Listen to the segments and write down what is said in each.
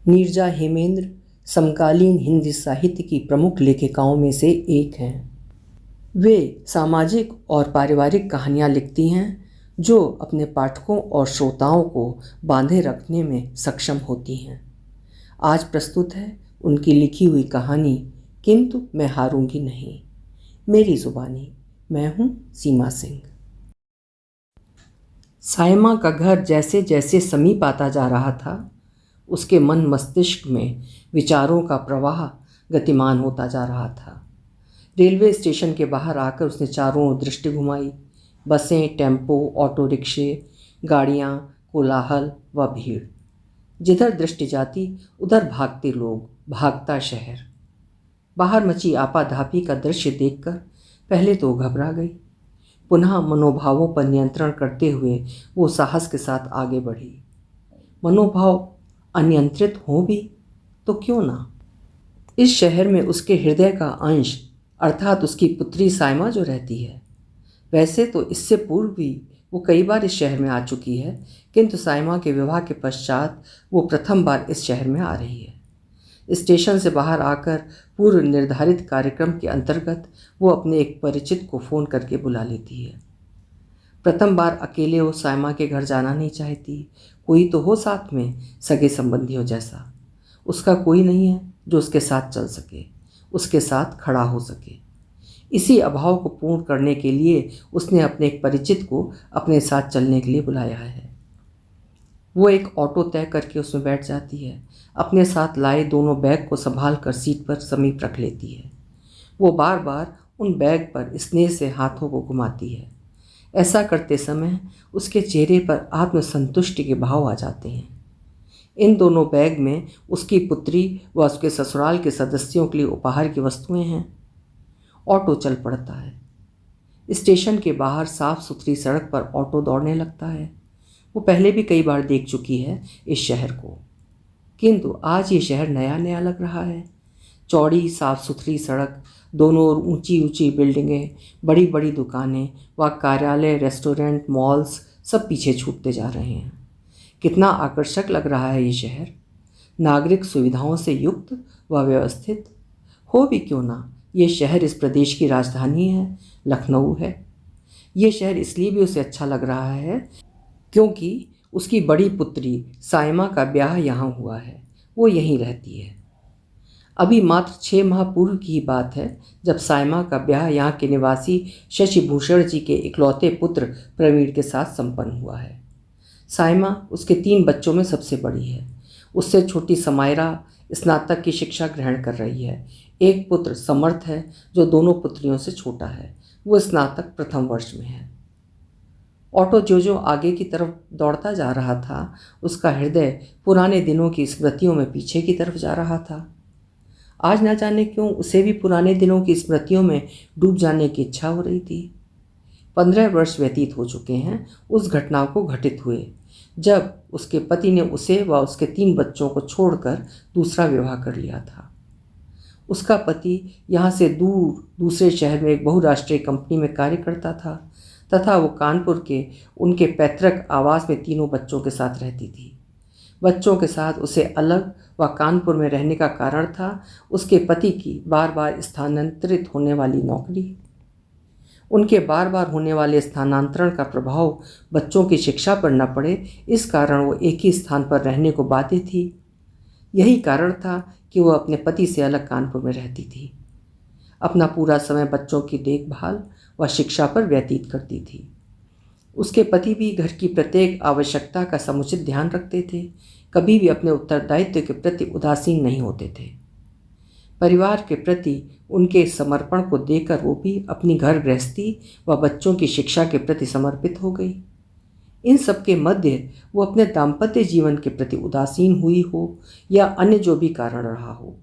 नीरजा हेमेंद्र समकालीन हिंदी साहित्य की प्रमुख लेखिकाओं में से एक हैं। वे सामाजिक और पारिवारिक कहानियाँ लिखती हैं जो अपने पाठकों और श्रोताओं को बांधे रखने में सक्षम होती हैं। आज प्रस्तुत है उनकी लिखी हुई कहानी किंतु मैं हारूंगी नहीं। मेरी जुबानी। मैं हूँ सीमा सिंह। सायमा का घर जैसे जैसे समीप आता जा रहा था, उसके मन मस्तिष्क में विचारों का प्रवाह गतिमान होता जा रहा था। रेलवे स्टेशन के बाहर आकर उसने चारों ओर दृष्टि घुमाई। बसें, टेम्पो, ऑटो रिक्शे, गाड़ियाँ, कोलाहल व भीड़। जिधर दृष्टि जाती उधर भागते लोग, भागता शहर। बाहर मची आपाधापी का दृश्य देखकर पहले तो घबरा गई। पुनः मनोभावों पर नियंत्रण करते हुए वो साहस के साथ आगे बढ़ी। मनोभाव अनियंत्रित हो भी तो क्यों ना। इस शहर में उसके हृदय का अंश अर्थात उसकी पुत्री सायमा जो रहती है। वैसे तो इससे पूर्व भी वो कई बार इस शहर में आ चुकी है, किंतु सायमा के विवाह के पश्चात वो प्रथम बार इस शहर में आ रही है। स्टेशन से बाहर आकर पूर्व निर्धारित कार्यक्रम के अंतर्गत वो अपने एक परिचित को फ़ोन करके बुला लेती है। प्रथम बार अकेले वो सायमा के घर जाना नहीं चाहती। कोई तो हो साथ में, सगे संबंधियों जैसा। उसका कोई नहीं है जो उसके साथ चल सके, उसके साथ खड़ा हो सके। इसी अभाव को पूर्ण करने के लिए उसने अपने एक परिचित को अपने साथ चलने के लिए बुलाया है। वो एक ऑटो तय करके उसमें बैठ जाती है। अपने साथ लाए दोनों बैग को संभाल कर सीट पर समीप रख लेती है। वो बार बार उन बैग पर स्नेह से हाथों को घुमाती है। ऐसा करते समय उसके चेहरे पर आत्मसंतुष्टि के भाव आ जाते हैं। इन दोनों बैग में उसकी पुत्री व उसके ससुराल के सदस्यों के लिए उपहार की वस्तुएं हैं। ऑटो चल पड़ता है। स्टेशन के बाहर साफ सुथरी सड़क पर ऑटो दौड़ने लगता है। वो पहले भी कई बार देख चुकी है इस शहर को, किंतु आज ये शहर नया नया लग रहा है। चौड़ी साफ सुथरी सड़क, दोनों ओर ऊंची ऊंची बिल्डिंगें, बड़ी बड़ी दुकानें व कार्यालय, रेस्टोरेंट, मॉल्स सब पीछे छूटते जा रहे हैं। कितना आकर्षक लग रहा है ये शहर। नागरिक सुविधाओं से युक्त व व्यवस्थित। हो भी क्यों ना, ये शहर इस प्रदेश की राजधानी है, लखनऊ है। ये शहर इसलिए भी उसे अच्छा लग रहा है क्योंकि उसकी बड़ी पुत्री सायमा का ब्याह यहाँ हुआ है। वो यहीं रहती है। अभी मात्र 6 माह पूर्व की ही बात है जब सायमा का ब्याह यहाँ के निवासी शशिभूषण जी के इकलौते पुत्र प्रवीण के साथ संपन्न हुआ है। सायमा उसके 3 बच्चों में सबसे बड़ी है। उससे छोटी समायरा स्नातक की शिक्षा ग्रहण कर रही है। एक पुत्र समर्थ है जो दोनों पुत्रियों से छोटा है। वो स्नातक प्रथम वर्ष में है। ऑटो जो जो आगे की तरफ दौड़ता जा रहा था, उसका हृदय पुराने दिनों की स्मृतियों में पीछे की तरफ जा रहा था। आज न जाने क्यों उसे भी पुराने दिनों की स्मृतियों में डूब जाने की इच्छा हो रही थी। 15 वर्ष व्यतीत हो चुके हैं उस घटना को घटित हुए जब उसके पति ने उसे व उसके 3 बच्चों को छोड़कर दूसरा विवाह कर लिया था। उसका पति यहाँ से दूर दूसरे शहर में एक बहुराष्ट्रीय कंपनी में कार्य करता था तथा वो कानपुर के उनके पैतृक आवास में तीनों बच्चों के साथ रहती थी। बच्चों के साथ उसे अलग व कानपुर में रहने का कारण था उसके पति की बार बार स्थानांतरित होने वाली नौकरी। उनके बार बार होने वाले स्थानांतरण का प्रभाव बच्चों की शिक्षा पर न पड़े, इस कारण वो एक ही स्थान पर रहने को बाध्य थी। यही कारण था कि वो अपने पति से अलग कानपुर में रहती थी। अपना पूरा समय बच्चों की देखभाल व शिक्षा पर व्यतीत करती थी। उसके पति भी घर की प्रत्येक आवश्यकता का समुचित ध्यान रखते थे, कभी भी अपने उत्तरदायित्व के प्रति उदासीन नहीं होते थे। परिवार के प्रति उनके समर्पण को देकर वो भी अपनी घर गृहस्थी व बच्चों की शिक्षा के प्रति समर्पित हो गई। इन सब के मध्य वो अपने दाम्पत्य जीवन के प्रति उदासीन हुई हो या अन्य जो भी कारण रहा हो,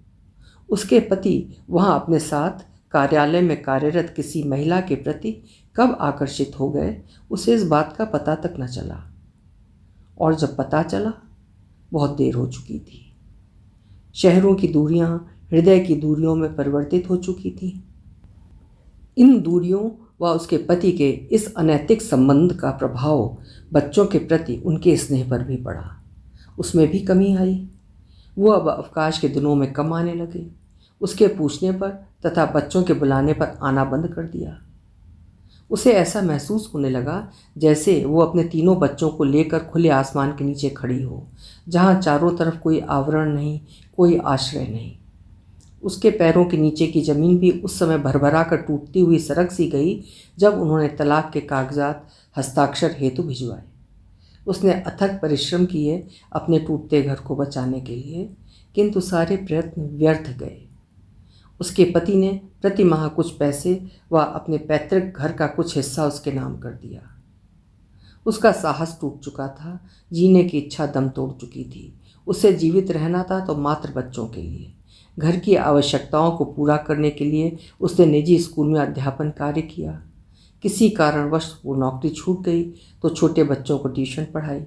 उसके पति वहाँ अपने साथ कार्यालय में कार्यरत किसी महिला के प्रति कब आकर्षित हो गए, उसे इस बात का पता तक न चला। और जब पता चला, बहुत देर हो चुकी थी। शहरों की दूरियां हृदय की दूरियों में परिवर्तित हो चुकी थी। इन दूरियों व उसके पति के इस अनैतिक संबंध का प्रभाव बच्चों के प्रति उनके स्नेह पर भी पड़ा। उसमें भी कमी आई। वो अब अवकाश के दिनों में कम आने लगे। उसके पूछने पर तथा बच्चों के बुलाने पर आना बंद कर दिया। उसे ऐसा महसूस होने लगा जैसे वो अपने तीनों बच्चों को लेकर खुले आसमान के नीचे खड़ी हो, जहाँ चारों तरफ कोई आवरण नहीं, कोई आश्रय नहीं। उसके पैरों के नीचे की ज़मीन भी उस समय भरभरा कर टूटती हुई सरक सी गई जब उन्होंने तलाक के कागजात हस्ताक्षर हेतु भिजवाए। उसने अथक परिश्रम किए अपने टूटते घर को बचाने के लिए, किंतु सारे प्रयत्न व्यर्थ गए। उसके पति ने प्रति माह कुछ पैसे व अपने पैतृक घर का कुछ हिस्सा उसके नाम कर दिया। उसका साहस टूट चुका था, जीने की इच्छा दम तोड़ चुकी थी। उसे जीवित रहना था तो मात्र बच्चों के लिए। घर की आवश्यकताओं को पूरा करने के लिए उसने निजी स्कूल में अध्यापन कार्य किया। किसी कारणवश वो नौकरी छूट गई तो छोटे बच्चों को ट्यूशन पढ़ाई,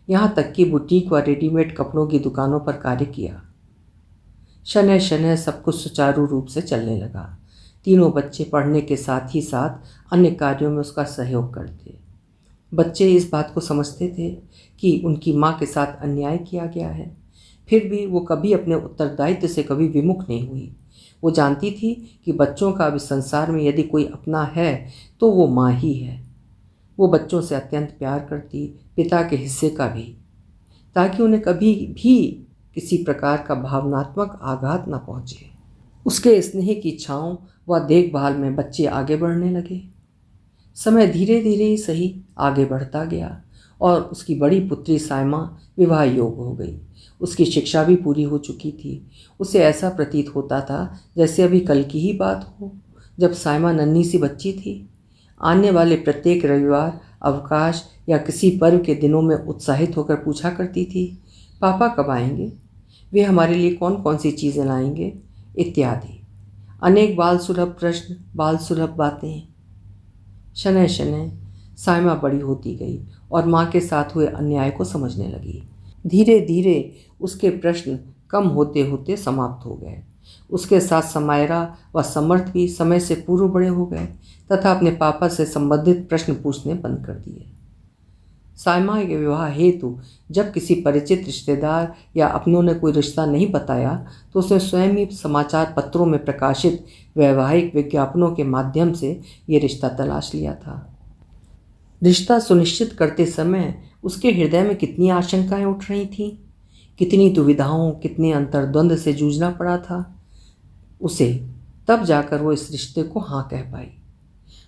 यहाँ तक कि बुटीक व रेडीमेड कपड़ों की दुकानों पर कार्य किया। शनय शनय सब कुछ सुचारू रूप से चलने लगा। तीनों बच्चे पढ़ने के साथ ही साथ अन्य कार्यों में उसका सहयोग करते। बच्चे इस बात को समझते थे कि उनकी माँ के साथ अन्याय किया गया है, फिर भी वो कभी अपने उत्तरदायित्व से कभी विमुख नहीं हुई। वो जानती थी कि बच्चों का अब इस संसार में यदि कोई अपना है तो वो माँ ही है। वो बच्चों से अत्यंत प्यार करती, पिता के हिस्से का भी, ताकि उन्हें कभी भी किसी प्रकार का भावनात्मक आघात न पहुँचे। उसके स्नेह की इच्छाओं व देखभाल में बच्चे आगे बढ़ने लगे। समय धीरे धीरे ही सही आगे बढ़ता गया और उसकी बड़ी पुत्री सायमा विवाह योग्य हो गई। उसकी शिक्षा भी पूरी हो चुकी थी। उसे ऐसा प्रतीत होता था जैसे अभी कल की ही बात हो, जब सायमा नन्ही सी बच्ची थी। आने वाले प्रत्येक रविवार, अवकाश या किसी पर्व के दिनों में उत्साहित होकर पूछा करती थी, पापा कब आएंगे, वे हमारे लिए कौन कौन सी चीज़ें लाएंगे, इत्यादि। अनेक बाल सुलभ प्रश्न, बाल सुलभ बातें। शनय शनय सायमा बड़ी होती गई और माँ के साथ हुए अन्याय को समझने लगी। धीरे धीरे उसके प्रश्न कम होते होते समाप्त हो गए। उसके साथ समायरा व समर्थ भी समय से पूर्व बड़े हो गए तथा अपने पापा से संबंधित प्रश्न पूछने बंद कर दिए। सायमा के विवाह हेतु जब किसी परिचित रिश्तेदार या अपनों ने कोई रिश्ता नहीं बताया तो उसने स्वयं ही समाचार पत्रों में प्रकाशित वैवाहिक विज्ञापनों के माध्यम से ये रिश्ता तलाश लिया था। रिश्ता सुनिश्चित करते समय उसके हृदय में कितनी आशंकाएं उठ रही थीं, कितनी दुविधाओं, कितने अंतर्द्वंद से जूझना पड़ा था उसे। तब जाकर वो इस रिश्ते को हाँ कह पाई।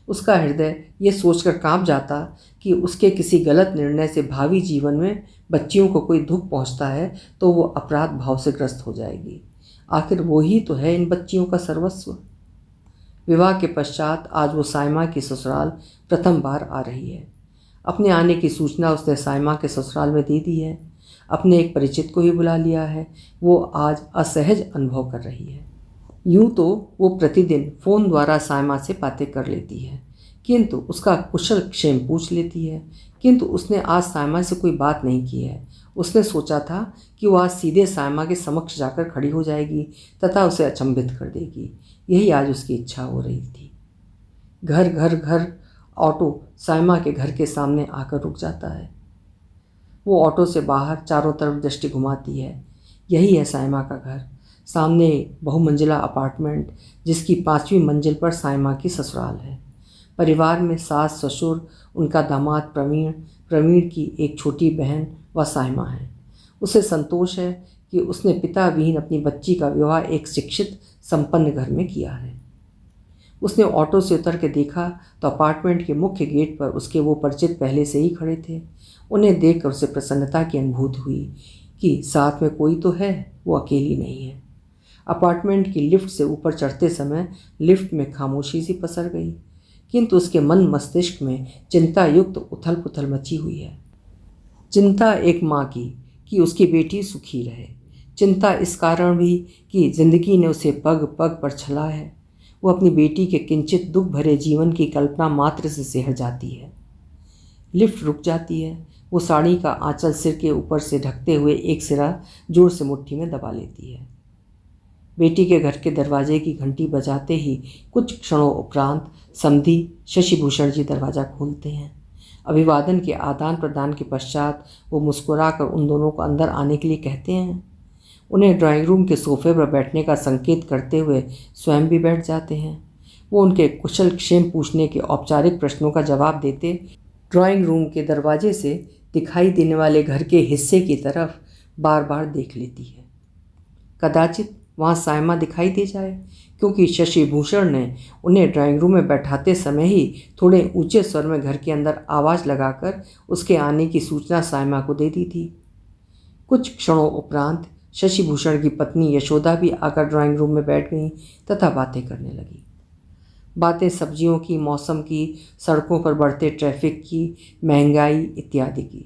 उसका हृदय ये सोचकर कांप जाता कि उसके किसी गलत निर्णय से भावी जीवन में बच्चियों को कोई दुख पहुंचता है तो वो अपराध भाव से ग्रस्त हो जाएगी। आखिर वो ही तो है इन बच्चियों का सर्वस्व। विवाह के पश्चात आज वो सायमा की ससुराल प्रथम बार आ रही है। अपने आने की सूचना उसने सायमा के ससुराल में दे दी है। अपने एक परिचित को ही बुला लिया है। वो आज असहज अनुभव कर रही है। यूँ तो वो प्रतिदिन फ़ोन द्वारा सायमा से बातें कर लेती है, किंतु उसका कुशल क्षेम पूछ लेती है, किंतु उसने आज सायमा से कोई बात नहीं की है। उसने सोचा था कि वो आज सीधे सायमा के समक्ष जाकर खड़ी हो जाएगी तथा उसे अचंभित कर देगी। यही आज उसकी इच्छा हो रही थी। घर घर घर ऑटो सायमा के घर के सामने आकर रुक जाता है। वो ऑटो से बाहर चारों तरफ दृष्टि घुमाती है। यही है सायमा का घर। सामने बहुमंजिला अपार्टमेंट, जिसकी 5वीं मंजिल पर सायमा की ससुराल है। परिवार में सास, ससुर, उनका दामाद प्रवीण, प्रवीण की एक छोटी बहन व सायमा है। उसे संतोष है कि उसने पिता विहीन अपनी बच्ची का विवाह एक शिक्षित संपन्न घर में किया है। उसने ऑटो से उतर के देखा तो अपार्टमेंट के मुख्य गेट पर उसके वो परिचित पहले से ही खड़े थे। उन्हें देखकर उसे प्रसन्नता की अनुभूति हुई कि साथ में कोई तो है, वो अकेली नहीं है। अपार्टमेंट की लिफ्ट से ऊपर चढ़ते समय लिफ्ट में खामोशी सी पसर गई, किंतु उसके मन मस्तिष्क में चिंता युक्त उथल पुथल मची हुई है। चिंता एक माँ की कि उसकी बेटी सुखी रहे। चिंता इस कारण भी कि जिंदगी ने उसे पग पग पर छला है। वो अपनी बेटी के किंचित दुख भरे जीवन की कल्पना मात्र से सिहर जाती है। लिफ्ट रुक जाती है। वो साड़ी का आंचल सिर के ऊपर से ढकते हुए एक सिरा जोर से मुट्ठी में दबा लेती है। बेटी के घर के दरवाजे की घंटी बजाते ही कुछ क्षणों उपरांत समधी शशिभूषण जी दरवाज़ा खोलते हैं। अभिवादन के आदान प्रदान के पश्चात वो मुस्कुराकर उन दोनों को अंदर आने के लिए कहते हैं। उन्हें ड्राइंग रूम के सोफे पर बैठने का संकेत करते हुए स्वयं भी बैठ जाते हैं। वो उनके कुशल क्षेम पूछने के औपचारिक प्रश्नों का जवाब देते ड्राइंग रूम के दरवाजे से दिखाई देने वाले घर के हिस्से की तरफ बार बार देख लेती है। कदाचित वहाँ सायमा दिखाई दे जाए, क्योंकि शशि भूषण ने उन्हें ड्राइंग रूम में बैठाते समय ही थोड़े ऊंचे स्वर में घर के अंदर आवाज़ लगाकर उसके आने की सूचना सायमा को दे दी थी। कुछ क्षणों उपरांत शशि भूषण की पत्नी यशोदा भी आकर ड्राइंग रूम में बैठ गई तथा बातें करने लगी। बातें सब्जियों की, मौसम की, सड़कों पर बढ़ते ट्रैफिक की, महंगाई इत्यादि की।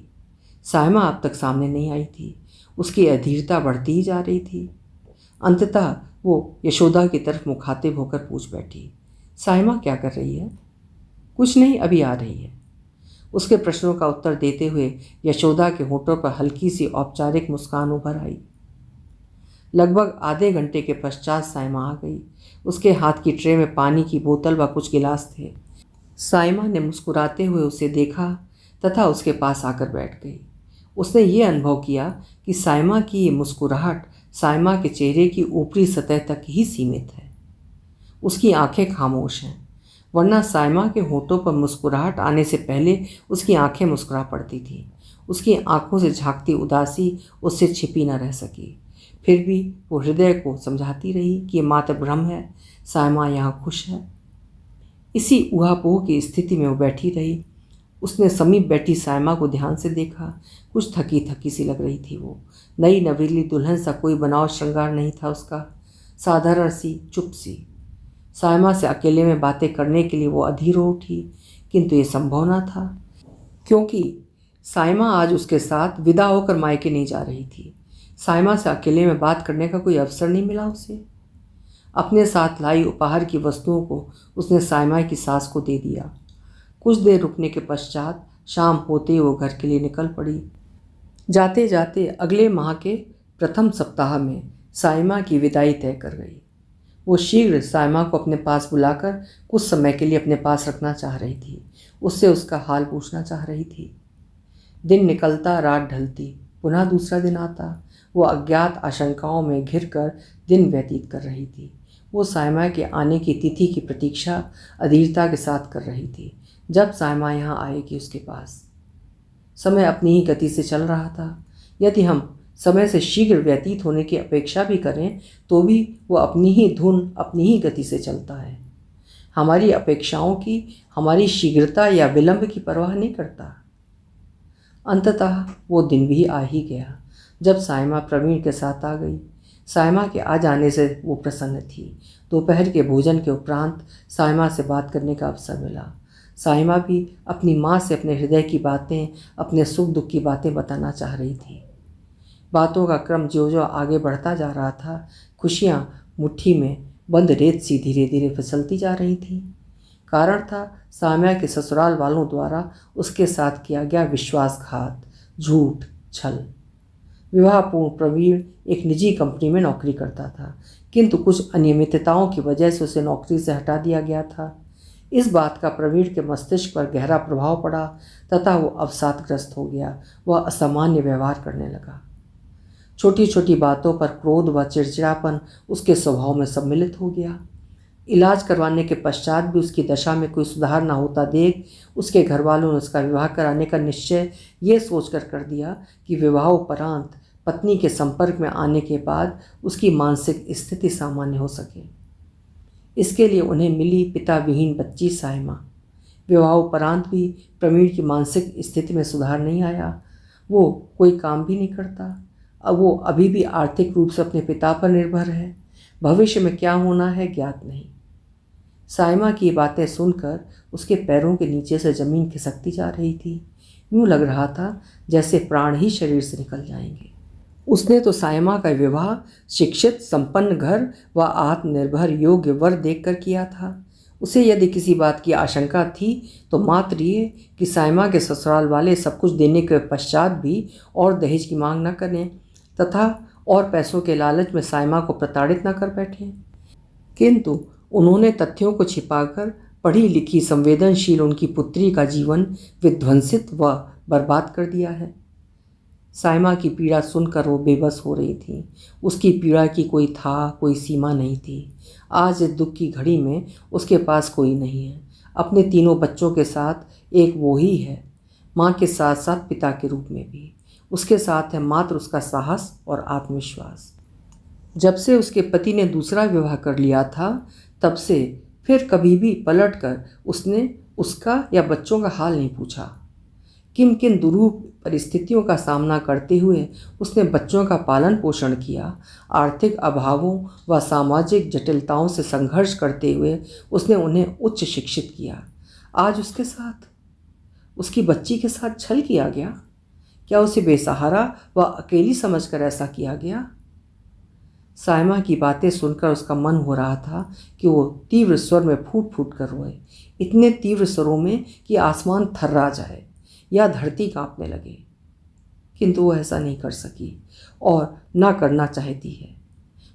सायमा अब तक सामने नहीं आई थी। उसकी अधीरता बढ़ती ही जा रही थी। अंततः वो यशोदा की तरफ मुखातिब होकर पूछ बैठी, सायमा क्या कर रही है? कुछ नहीं, अभी आ रही है। उसके प्रश्नों का उत्तर देते हुए यशोदा के होठों पर हल्की सी औपचारिक मुस्कान उभर आई। लगभग आधे घंटे के पश्चात सायमा आ गई। उसके हाथ की ट्रे में पानी की बोतल व कुछ गिलास थे। सायमा ने मुस्कुराते हुए उसे देखा तथा उसके पास आकर बैठ गई। उसने ये अनुभव किया कि सायमा की ये मुस्कुराहट सायमा के चेहरे की ऊपरी सतह तक ही सीमित है। उसकी आंखें खामोश हैं, वरना सायमा के होठों पर मुस्कुराहट आने से पहले उसकी आंखें मुस्कुरा पड़ती थीं। उसकी आंखों से झांकती उदासी उससे छिपी न रह सकी। फिर भी वो हृदय को समझाती रही कि ये मात्र भ्रम है, सायमा यहाँ खुश है। इसी ऊहापोह की स्थिति में वो बैठी रही। उसने समीप बैठी सायमा को ध्यान से देखा। कुछ थकी थकी सी लग रही थी वो। नई नवेली दुल्हन सा कोई बनाव श्रृंगार नहीं था उसका, साधारण सी, चुप सी। सायमा से अकेले में बातें करने के लिए वो अधीर हो उठी, किंतु ये संभव न था, क्योंकि सायमा आज उसके साथ विदा होकर मायके नहीं जा रही थी। सायमा से अकेले में बात करने का कोई अवसर नहीं मिला उसे। अपने साथ लाई उपहार की वस्तुओं को उसने सायमा की सास को दे दिया। कुछ देर रुकने के पश्चात शाम होते ही वो घर के लिए निकल पड़ी। जाते जाते अगले माह के प्रथम सप्ताह में सायमा की विदाई तय कर गई। वो शीघ्र सायमा को अपने पास बुलाकर कुछ समय के लिए अपने पास रखना चाह रही थी। उससे उसका हाल पूछना चाह रही थी। दिन निकलता, रात ढलती, पुनः दूसरा दिन आता। वो अज्ञात आशंकाओं में घिरकर दिन व्यतीत कर रही थी। वो सायमा के आने की तिथि की प्रतीक्षा अधीरता के साथ कर रही थी। जब सायमा यहाँ आएगी उसके पास। समय अपनी ही गति से चल रहा था। यदि हम समय से शीघ्र व्यतीत होने की अपेक्षा भी करें तो भी वो अपनी ही धुन, अपनी ही गति से चलता है। हमारी अपेक्षाओं की, हमारी शीघ्रता या विलंब की परवाह नहीं करता। अंततः वो दिन भी आ ही गया जब सायमा प्रवीण के साथ आ गई। सायमा के आ जाने से वो प्रसन्न थी। दोपहर के भोजन के उपरांत सायमा से बात करने का अवसर मिला। सायमा भी अपनी माँ से अपने हृदय की बातें, अपने सुख दुख की बातें बताना चाह रही थी। बातों का क्रम ज्यों ज्यों आगे बढ़ता जा रहा था, खुशियाँ मुट्ठी में बंद रेत सी धीरे धीरे फिसलती जा रही थीं। कारण था सायमा के ससुराल वालों द्वारा उसके साथ किया गया विश्वासघात, झूठ, छल। विवाहपूर्व प्रवीण एक निजी कंपनी में नौकरी करता था, किंतु कुछ अनियमितताओं की वजह से उसे नौकरी से हटा दिया गया था। इस बात का प्रवीण के मस्तिष्क पर गहरा प्रभाव पड़ा तथा वो अवसादग्रस्त हो गया। वह असामान्य व्यवहार करने लगा। छोटी छोटी बातों पर क्रोध व चिड़चिड़ापन उसके स्वभाव में सम्मिलित हो गया। इलाज करवाने के पश्चात भी उसकी दशा में कोई सुधार न होता देख उसके घर वालों ने उसका विवाह कराने का निश्चय ये सोचकर कर दिया कि विवाहोपरांत पत्नी के संपर्क में आने के बाद उसकी मानसिक स्थिति सामान्य हो सके। इसके लिए उन्हें मिली पिता विहीन बच्ची सायमा। विवाहोपरांत भी प्रवीण की मानसिक स्थिति में सुधार नहीं आया। वो कोई काम भी नहीं करता। अब वो अभी भी आर्थिक रूप से अपने पिता पर निर्भर है। भविष्य में क्या होना है ज्ञात नहीं। सायमा की बातें सुनकर उसके पैरों के नीचे से जमीन खिसकती जा रही थी। यूँ लग रहा था जैसे प्राण ही शरीर से निकल जाएंगे। उसने तो सायमा का विवाह शिक्षित, संपन्न घर व आत्मनिर्भर योग्य वर देखकर किया था। उसे यदि किसी बात की आशंका थी तो मात्र ये कि सायमा के ससुराल वाले सब कुछ देने के पश्चात भी और दहेज की मांग न करें तथा और पैसों के लालच में सायमा को प्रताड़ित न कर बैठें। किंतु उन्होंने तथ्यों को छिपाकर पढ़ी लिखी संवेदनशील उनकी पुत्री का जीवन विध्वंसित व बर्बाद कर दिया है। साइमा की पीड़ा सुनकर वो बेबस हो रही थी। उसकी पीड़ा की कोई सीमा नहीं थी। आज इस दुख की घड़ी में उसके पास कोई नहीं है। अपने तीनों बच्चों के साथ एक वो ही है, माँ के साथ साथ पिता के रूप में भी। उसके साथ है मात्र उसका साहस और आत्मविश्वास। जब से उसके पति ने दूसरा विवाह कर लिया था, तब से फिर कभी भी पलटकर उसने उसका या बच्चों का हाल नहीं पूछा। किन किन दुरूह परिस्थितियों का सामना करते हुए उसने बच्चों का पालन पोषण किया। आर्थिक अभावों व सामाजिक जटिलताओं से संघर्ष करते हुए उसने उन्हें उच्च शिक्षित किया। आज उसके साथ, उसकी बच्ची के साथ छल किया गया। क्या उसे बेसहारा व अकेली समझकर ऐसा किया गया? साइमा की बातें सुनकर उसका मन हो रहा था कि वो तीव्र स्वर में फूट फूट कर रोए, इतने तीव्र स्वरों में कि आसमान थर्रा जाए या धरती कांपने लगे। किंतु वो ऐसा नहीं कर सकी और ना करना चाहती है।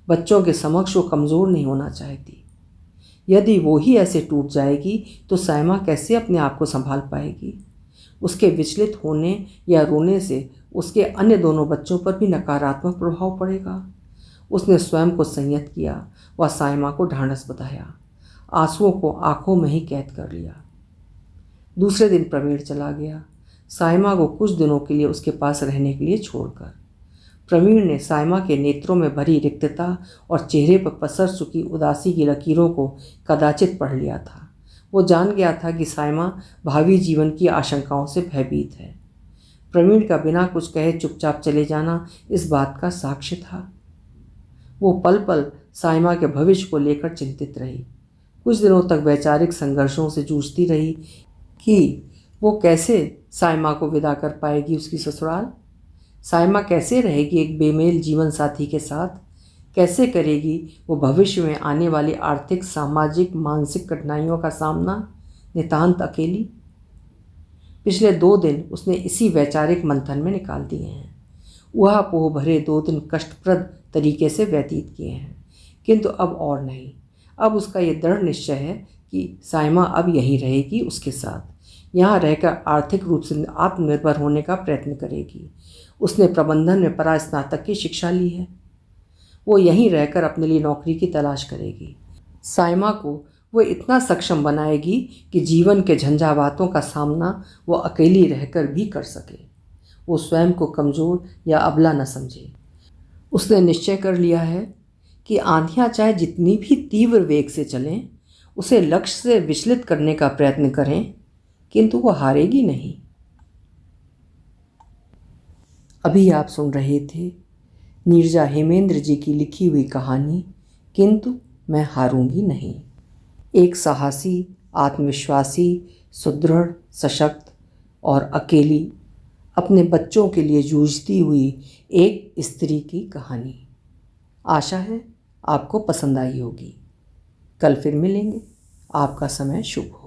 बच्चों के समक्ष वो कमज़ोर नहीं होना चाहती। यदि वो ही ऐसे टूट जाएगी तो साइमा कैसे अपने आप को संभाल पाएगी? उसके विचलित होने या रोने से उसके अन्य दोनों बच्चों पर भी नकारात्मक प्रभाव पड़ेगा। उसने स्वयं को संयत किया व साइमा को ढांढस बंधाया, आंसुओं को आंखों में ही कैद कर लिया। दूसरे दिन प्रवीण चला गया, साइमा को कुछ दिनों के लिए उसके पास रहने के लिए छोड़कर। प्रवीण ने साइमा के नेत्रों में भरी रिक्तता और चेहरे पर पसर चुकी उदासी की लकीरों को कदाचित पढ़ लिया था। वो जान गया था कि साइमा भावी जीवन की आशंकाओं से भयभीत है। प्रवीण का बिना कुछ कहे चुपचाप चले जाना इस बात का साक्ष्य था। वो पल पल साइमा के भविष्य को लेकर चिंतित रही। कुछ दिनों तक वैचारिक संघर्षों से जूझती रही कि वो कैसे साइमा को विदा कर पाएगी उसकी ससुराल। साइमा कैसे रहेगी एक बेमेल जीवन साथी के साथ? कैसे करेगी वो भविष्य में आने वाली आर्थिक, सामाजिक, मानसिक कठिनाइयों का सामना नितांत अकेली? पिछले 2 दिन उसने इसी वैचारिक मंथन में निकाल दिए हैं। ऊहापोह भरे 2 दिन कष्टप्रद तरीके से व्यतीत किए हैं, किंतु अब और नहीं। अब उसका ये दृढ़ निश्चय है कि साइमा अब यहीं रहेगी, उसके साथ यहाँ रहकर आर्थिक रूप से आत्मनिर्भर होने का प्रयत्न करेगी। उसने प्रबंधन में परास्नातक की शिक्षा ली है। वो यहीं रहकर अपने लिए नौकरी की तलाश करेगी। साइमा को वो इतना सक्षम बनाएगी कि जीवन के झंझावातों का सामना वो अकेली रहकर भी कर सके। वो स्वयं को कमज़ोर या अबला न समझे। उसने निश्चय कर लिया है कि आंधियाँ चाहे जितनी भी तीव्र वेग से चलें, उसे लक्ष्य से विचलित करने का प्रयत्न करें, किंतु वो हारेगी नहीं। अभी आप सुन रहे थे नीरजा हेमेंद्र जी की लिखी हुई कहानी किंतु मैं हारूंगी नहीं। एक साहसी, आत्मविश्वासी, सुदृढ़, सशक्त और अकेली अपने बच्चों के लिए जूझती हुई एक स्त्री की कहानी। आशा है आपको पसंद आई होगी। कल फिर मिलेंगे। आपका समय शुभ हो।